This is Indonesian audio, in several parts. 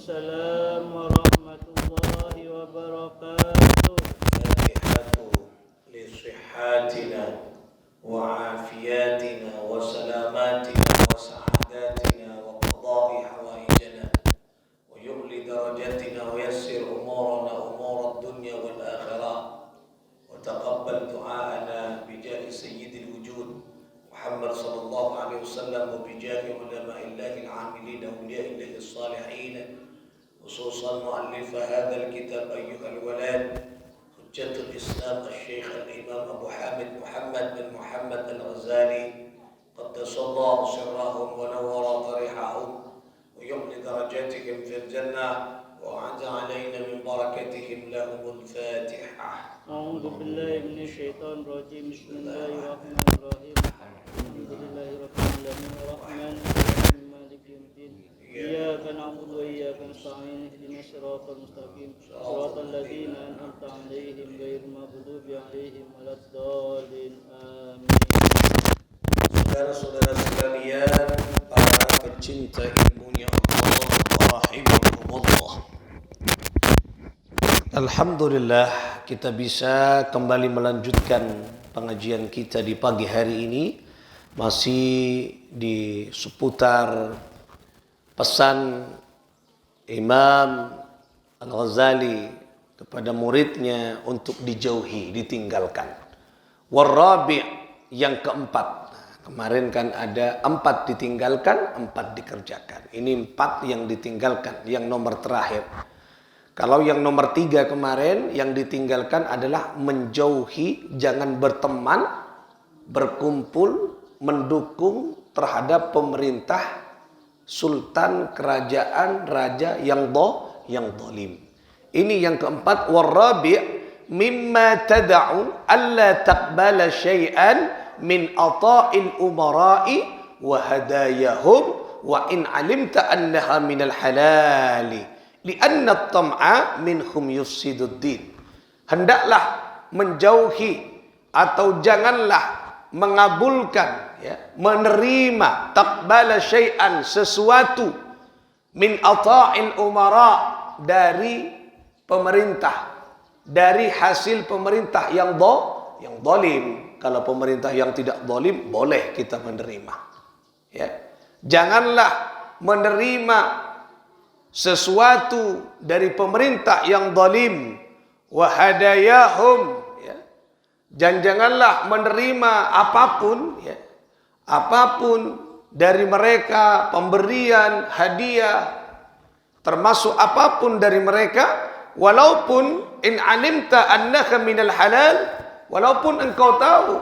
Waalaikumsalam warahmatullahi wabarakatuh. Fatihatu li sihhatina wa afiyatina wa salamatina wa sa'adatina wa qada'i hawaijana wa yu'li darajatina wa yassir umurana umur ad-dunya wal akhirah wa taqabbal du'aana bijahi sayyidil wujud Muhammad sallallahu alaihi wasallam wa bijahi ulama'illahil 'amilin awliya'illahi as-salihin khususan mu'allif hadzal kitab ayyuhal walad hujjatul Islam Syekh Al-Imam Abu Hamid Muhammad bin Muhammad Al-Ghazali qaddasallahu sirrahum wa nawwara tarihahum wa yu'li darajatihim fil jannah wa 'adha 'alaina min barakatihim lahumul Fatihah. A'udzu billahi minasy syaithanir rajim. Bismillahirrahmanirrahim. Alhamdulillahirabbil alamin arrahmanir rahim maliki yaumiddin. Iyyaka na'budu wa iyyaka nasta'in ihdinas siratal mustaqim siratal ladzina an'amta 'alaihim ghairil maghdubi 'alaihim waladdallin. Amin. Saudara-saudara sekalian, para pecinta ilmunya Allah rahimahumullah. Alhamdulillah kita bisa kembali melanjutkan pengajian kita di pagi hari ini, masih di seputar pesan Imam Al-Ghazali kepada muridnya untuk dijauhi, ditinggalkan. Warabi' yang keempat. Kemarin kan ada 4 ditinggalkan, 4 dikerjakan. Ini 4 yang ditinggalkan, yang nomor terakhir. Kalau yang nomor 3 kemarin, yang ditinggalkan adalah menjauhi, jangan berteman, berkumpul, mendukung terhadap pemerintah, sultan, kerajaan, raja yang zalim. Ini yang keempat. Warabi' mimma tad'u alla taqbala syai'an min ata'il umara'i wa hadayahum wa in 'alimta annaha minal halali li'anna at-tam'a minhum yufsiduddin. Hendaklah menjauhi atau janganlah mengabulkan, menerima taqbala syai'an, sesuatu, min ata'il umara, dari pemerintah, dari hasil pemerintah yang zalim. Kalau pemerintah yang tidak zalim boleh kita menerima. Janganlah menerima sesuatu dari pemerintah yang zalim. Wa hadayahum, dan janganlah menerima apapun, apapun dari mereka, pemberian, hadiah, termasuk apapun dari mereka, walaupun in alimta annaka minal halal, walaupun engkau tahu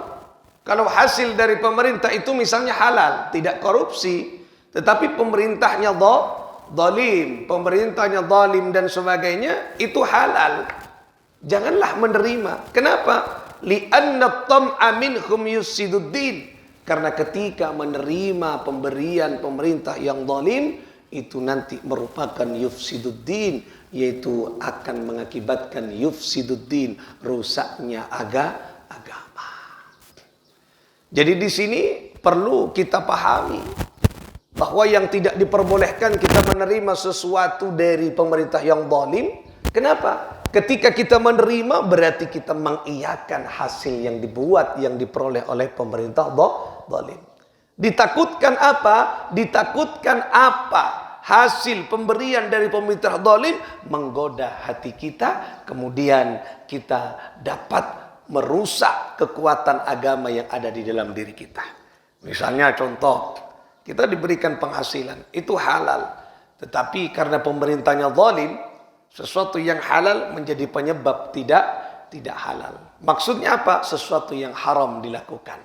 kalau hasil dari pemerintah itu misalnya halal, tidak korupsi, tetapi pemerintahnya zalim, pemerintahnya zalim dan sebagainya, itu halal, janganlah menerima. Kenapa? Li'anna tam'a minhum yufsiduddin. Karena ketika menerima pemberian pemerintah yang zalim, itu nanti merupakan yufsiduddin, yaitu akan mengakibatkan yufsiduddin, rusaknya agama. Jadi di sini perlu kita pahami bahwa yang tidak diperbolehkan kita menerima sesuatu dari pemerintah yang zalim. Kenapa? Ketika kita menerima berarti kita mengiyakan hasil yang dibuat, yang diperoleh oleh pemerintah zalim. Ditakutkan apa? Ditakutkan apa? Hasil pemberian dari pemerintah zalim menggoda hati kita, kemudian kita dapat merusak kekuatan agama yang ada di dalam diri kita. Misalnya contoh, kita diberikan penghasilan, itu halal. Tetapi karena pemerintahnya zalim, sesuatu yang halal menjadi penyebab tidak halal. Maksudnya apa? Sesuatu yang haram dilakukan.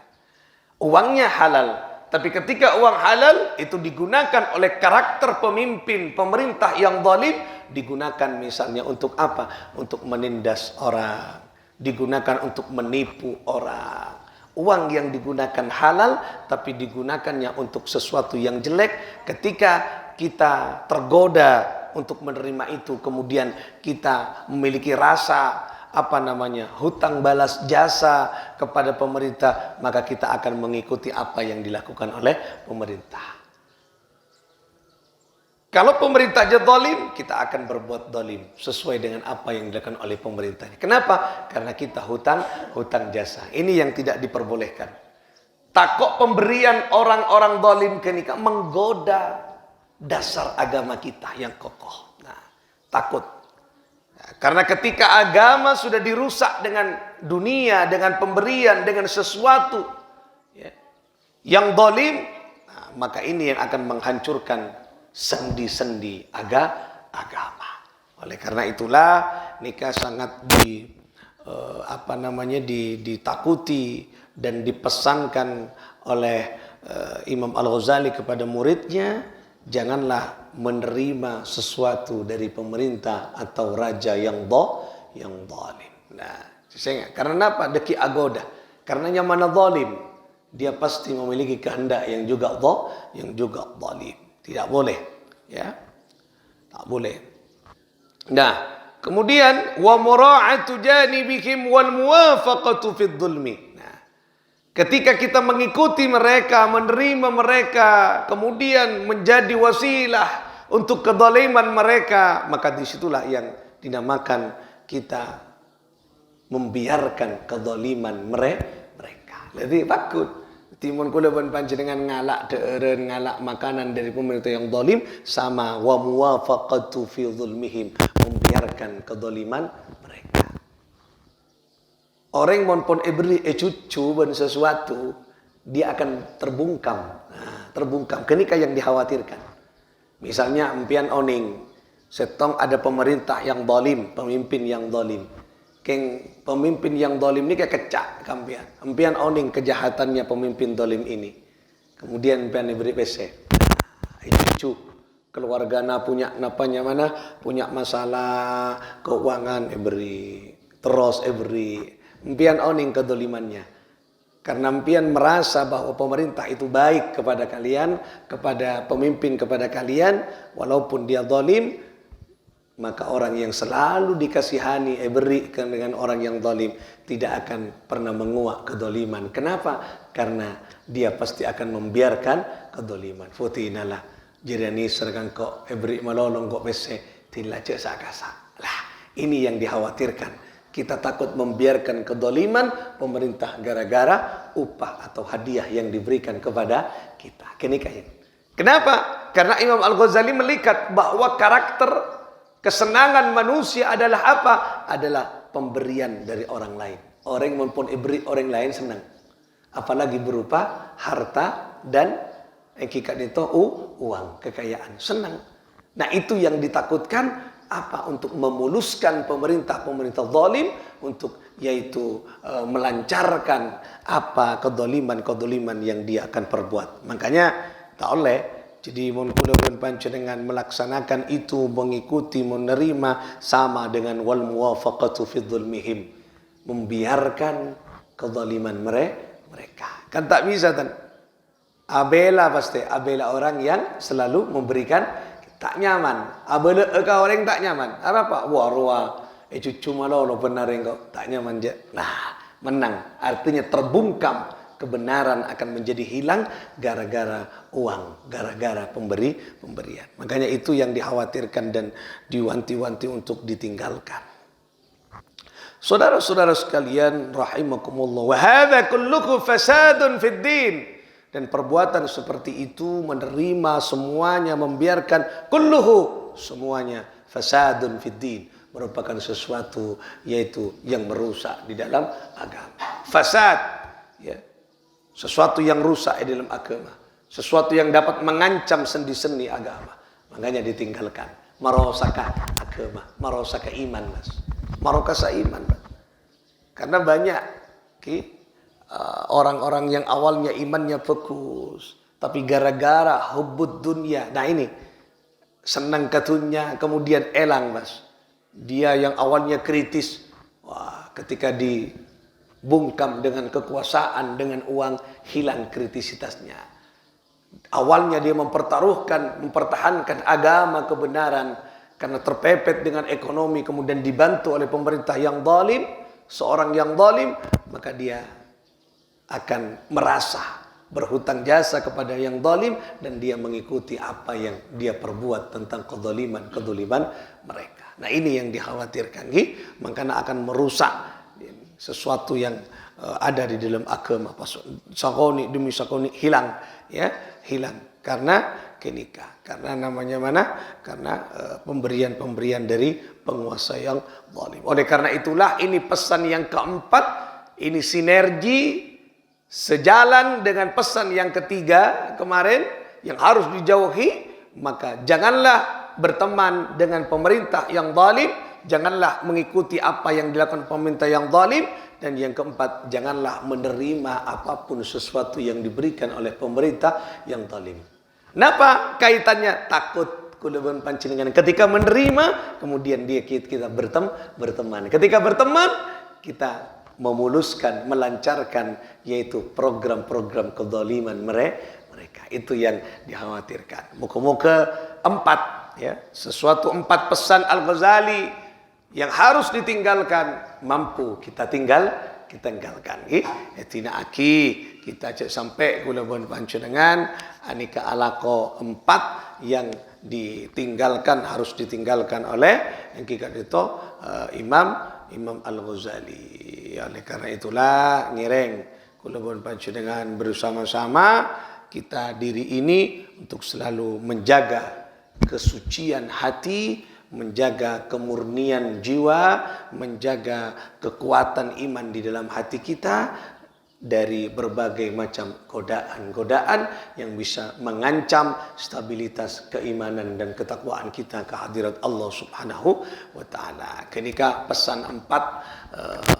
Uangnya halal, tapi ketika uang halal itu digunakan oleh karakter pemimpin pemerintah yang zalim, digunakan misalnya untuk apa? Untuk menindas orang, digunakan untuk menipu orang. Uang yang digunakan halal tapi digunakannya untuk sesuatu yang jelek, ketika kita tergoda untuk menerima itu, kemudian kita memiliki rasa hutang balas jasa kepada pemerintah, maka kita akan mengikuti apa yang dilakukan oleh pemerintah. Kalau pemerintah aja zalim, kita akan berbuat zalim sesuai dengan apa yang dilakukan oleh pemerintahnya. Kenapa? Karena kita hutang jasa. Ini yang tidak diperbolehkan. Takut pemberian orang-orang zalim ke nikah menggoda dasar agama kita yang kokoh. Nah, takut. Nah, karena ketika agama sudah dirusak dengan dunia, dengan pemberian, dengan sesuatu ya, yang zalim, nah, maka ini yang akan menghancurkan sendi-sendi agama. Oleh karena itulah nikah sangat ditakuti dan dipesankan oleh Imam Al-Ghazali kepada muridnya, janganlah menerima sesuatu dari pemerintah atau raja yang zalim. Nah, karena apa? Deki agoda. Karenanya mana zalim, dia pasti memiliki kehendak yang juga zalim. Tidak boleh, ya. Tak boleh. Nah, kemudian wa mura'atu janibihim wal muwafaqatu fid dhulmi. Nah, ketika kita mengikuti mereka, menerima mereka, kemudian menjadi wasilah untuk kezaliman mereka, maka disitulah yang dinamakan kita membiarkan kezaliman mereka. Jadi takut. Timun kula pun panjenengan ngalak deureun, ngalak makanan dari pemerintah yang zalim, sama wa muwafaqatu fi dzulmihim, membiarkan kezaliman mereka. Orang pun ibri cucu ben sesuatu, dia akan terbungkam. Nah, terbungkam. Kenika yang dikhawatirkan. Misalnya empian oning, setong ada pemerintah yang zalim, pemimpin yang zalim. Keng pemimpin yang zalim ini kayak kecak kampian. Empian oning kejahatannya pemimpin zalim ini. Kemudian empian diberi PC. Cucu keluargana punya napanya mana? Punya masalah keuangan beri. Terus beri. Empian oning kezalimannya. Karena empian merasa bahwa pemerintah itu baik kepada kalian, kepada pemimpin kepada kalian, walaupun dia zalim, maka orang yang selalu dikasihani, berikan dengan orang yang zalim tidak akan pernah menguak kezaliman. Kenapa? Karena dia pasti akan membiarkan kezaliman. Futinalah jirani serkan kok beri malolong kok bese tidak cek sakasa. Lah, ini yang dikhawatirkan. Kita takut membiarkan kezaliman pemerintah gara-gara upah atau hadiah yang diberikan kepada kita. Kenapa? Karena Imam Al-Ghazali melihat bahwa karakter kesenangan manusia adalah apa? Adalah pemberian dari orang lain. Orang maupun beri orang lain senang. Apalagi berupa harta dan hakikat itu uang, kekayaan. Senang. Nah, itu yang ditakutkan apa? Untuk memuluskan pemerintah zalim, untuk yaitu melancarkan apa kezaliman yang dia akan perbuat. Makanya tak oleh. Jadi mudah-mudahan panjenengan melaksanakan itu, mengikuti, menerima sama dengan wal muwafaqatu fi dzulmihim, membiarkan kezaliman mereka. Kan tak bisa kan? Abela orang yang selalu memberikan tak nyaman. Abela orang tak nyaman. Apa? Wah, cucu malo benar engkau tak nyaman je. Nah, menang. Artinya terbungkam. Kebenaran akan menjadi hilang gara-gara uang, gara-gara pemberian. Makanya itu yang dikhawatirkan dan diwanti-wanti untuk ditinggalkan. Saudara-saudara sekalian rahimakumullah, wa hadza kulluhu fasadun fid din. Dan perbuatan seperti itu, menerima semuanya, membiarkan kulluhu, semuanya fasadun fid din, merupakan sesuatu yaitu yang merusak di dalam agama. Fasad, ya. Sesuatu yang rusak di dalam agama. Sesuatu yang dapat mengancam sendi-sendi agama. Makanya ditinggalkan. Marosaka agama. Marosaka iman, mas. Marosaka iman, mas. Karena banyak orang-orang yang awalnya imannya fokus. Tapi gara-gara hubbud dunia. Nah ini. Senang katunya kemudian elang, mas. Dia yang awalnya kritis. Wah, ketika bungkam dengan kekuasaan, dengan uang, hilang kritisitasnya. Awalnya dia mempertahankan agama kebenaran karena terpepet dengan ekonomi, kemudian dibantu oleh pemerintah yang zalim, seorang yang zalim, maka dia akan merasa berhutang jasa kepada yang zalim dan dia mengikuti apa yang dia perbuat tentang kezaliman mereka. Nah, ini yang dikhawatirkan, makanya akan merusak sesuatu yang ada di dalam agama. Sakoni demi sakoni hilang, ya, hilang karena kenikah. Karena namanya mana? Karena pemberian-pemberian dari penguasa yang zalim. Oleh karena itulah ini pesan yang keempat, ini sinergi sejalan dengan pesan yang ketiga kemarin yang harus dijauhi. Maka janganlah berteman dengan pemerintah yang zalim, janganlah mengikuti apa yang dilakukan pemerintah yang zalim, dan yang keempat, janganlah menerima apapun sesuatu yang diberikan oleh pemerintah yang zalim. Kenapa kaitannya? Takut kulaban pancingan. Ketika menerima, kemudian kita berteman. Ketika berteman, kita memuluskan, melancarkan yaitu program-program kezaliman mereka. Itu yang dikhawatirkan. Muka-muka empat, ya, sesuatu empat pesan Al-Ghazali yang harus ditinggalkan mampu kita tinggalkan. Tina aki kita cek sampai kulaban pancingan anika alako empat yang harus ditinggalkan oleh yang kikat itu Imam Al-Ghazali. Oleh karena itulah ngireng kulaban panjenengan bersama-sama kita diri ini untuk selalu menjaga kesucian hati, menjaga kemurnian jiwa, menjaga kekuatan iman di dalam hati kita dari berbagai macam godaan-godaan yang bisa mengancam stabilitas keimanan dan ketakwaan kita ke hadirat Allah Subhanahu wa taala. Ketika pesan empat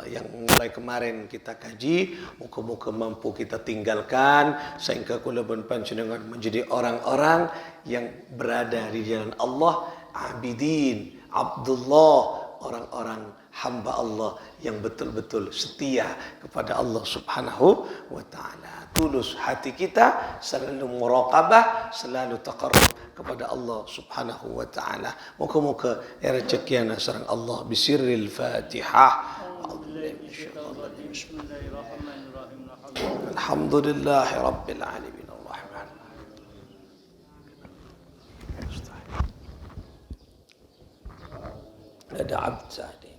yang mulai kemarin kita kaji, muka-muka mampu kita tinggalkan sehingga kulaban panjenengan menjadi orang-orang yang berada di jalan Allah, abidin, Abdullah, orang-orang hamba Allah yang betul-betul setia kepada Allah Subhanahu wa taala. Tulus hati kita, selalu muraqabah, selalu taqarrub kepada Allah Subhanahu wa taala. Moga-moga rezekiana sareng Allah bisirril Fatihah. Alhamdulillahi rabbil alamin. Ada abd sa'di.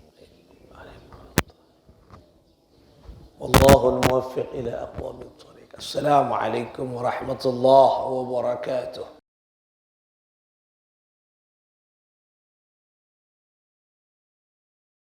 والله الموفق إلى أقوم الطريق. السلام عليكم ورحمة الله وبركاته.